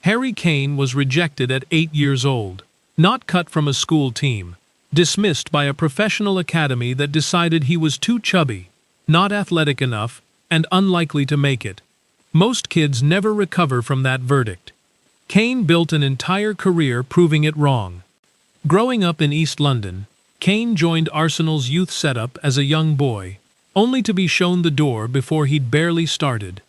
Harry Kane was rejected at 8 years old, not cut from a school team, dismissed by a professional academy that decided he was too chubby, not athletic enough, and unlikely to make it. Most kids never recover from that verdict. Kane built an entire career proving it wrong. Growing up in East London, Kane joined Arsenal's youth setup as a young boy, only to be shown the door before he'd barely started.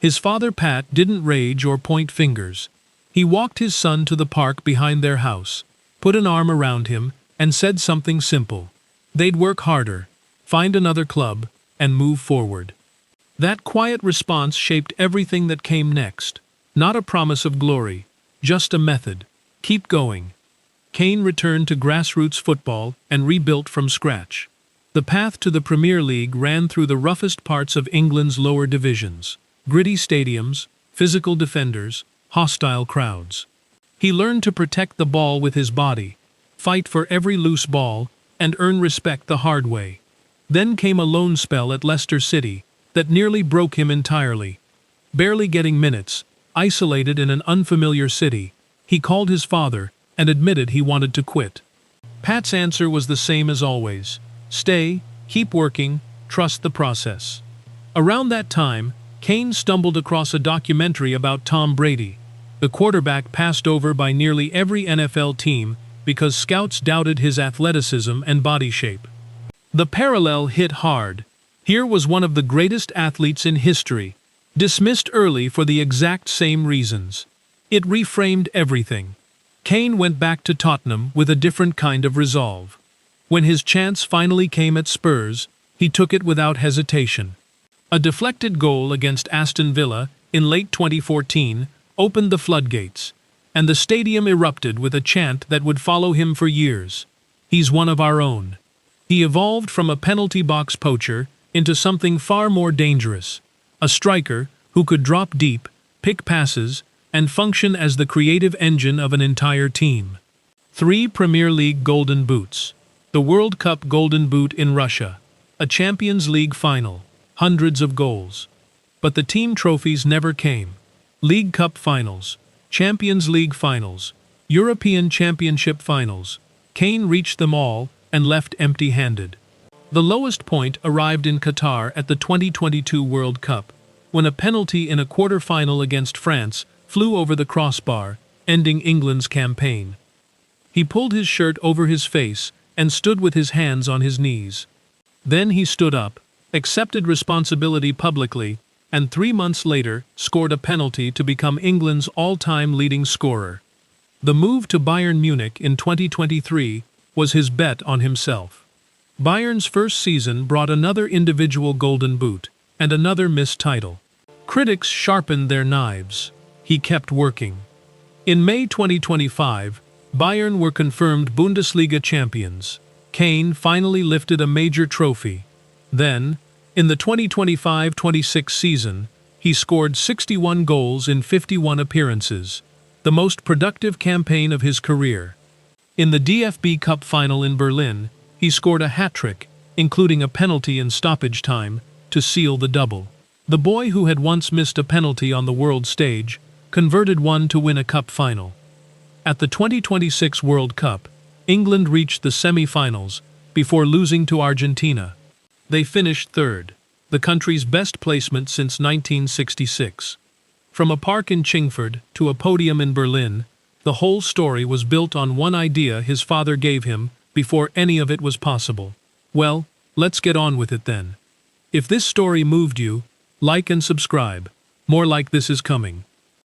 His father Pat didn't rage or point fingers. He walked his son to the park behind their house, put an arm around him, and said something simple. They'd work harder, find another club, and move forward. That quiet response shaped everything that came next. Not a promise of glory, just a method. Keep going. Kane returned to grassroots football and rebuilt from scratch. The path to the Premier League ran through the roughest parts of England's lower divisions. Gritty stadiums, physical defenders, hostile crowds. He learned to protect the ball with his body, fight for every loose ball, and earn respect the hard way. Then came a loan spell at Leicester City that nearly broke him entirely. Barely getting minutes, isolated in an unfamiliar city, he called his father and admitted he wanted to quit. Pat's answer was the same as always. Stay, keep working, trust the process. Around that time, Kane stumbled across a documentary about Tom Brady, the quarterback passed over by nearly every NFL team because scouts doubted his athleticism and body shape. The parallel hit hard. Here was one of the greatest athletes in history, dismissed early for the exact same reasons. It reframed everything. Kane went back to Tottenham with a different kind of resolve. When his chance finally came at Spurs, he took it without hesitation. A deflected goal against Aston Villa in late 2014 opened the floodgates, and the stadium erupted with a chant that would follow him for years. He's one of our own. He evolved from a penalty box poacher into something far more dangerous, a striker who could drop deep, pick passes, and function as the creative engine of an entire team. 3 Premier League Golden Boots, the World Cup Golden Boot in Russia, a Champions League final, hundreds of goals. But the team trophies never came. League Cup finals, Champions League finals, European Championship finals. Kane reached them all and left empty-handed. The lowest point arrived in Qatar at the 2022 World Cup, when a penalty in a quarter-final against France flew over the crossbar, ending England's campaign. He pulled his shirt over his face and stood with his hands on his knees. Then he stood up, accepted responsibility publicly, and 3 months later scored a penalty to become England's all-time leading scorer. The move to Bayern Munich in 2023 was his bet on himself. Bayern's first season brought another individual golden boot and another missed title. Critics sharpened their knives. He kept working. In May 2025, Bayern were confirmed Bundesliga champions. Kane finally lifted a major trophy. Then, in the 2025-26 season, he scored 61 goals in 51 appearances, the most productive campaign of his career. In the DFB Cup final in Berlin, he scored a hat-trick, including a penalty in stoppage time, to seal the double. The boy who had once missed a penalty on the world stage converted one to win a cup final. At the 2026 World Cup, England reached the semi-finals before losing to Argentina. They finished third, the country's best placement since 1966. From a park in Chingford to a podium in Berlin, the whole story was built on one idea his father gave him before any of it was possible. Well, let's get on with it then. If this story moved you, like and subscribe. More like this is coming.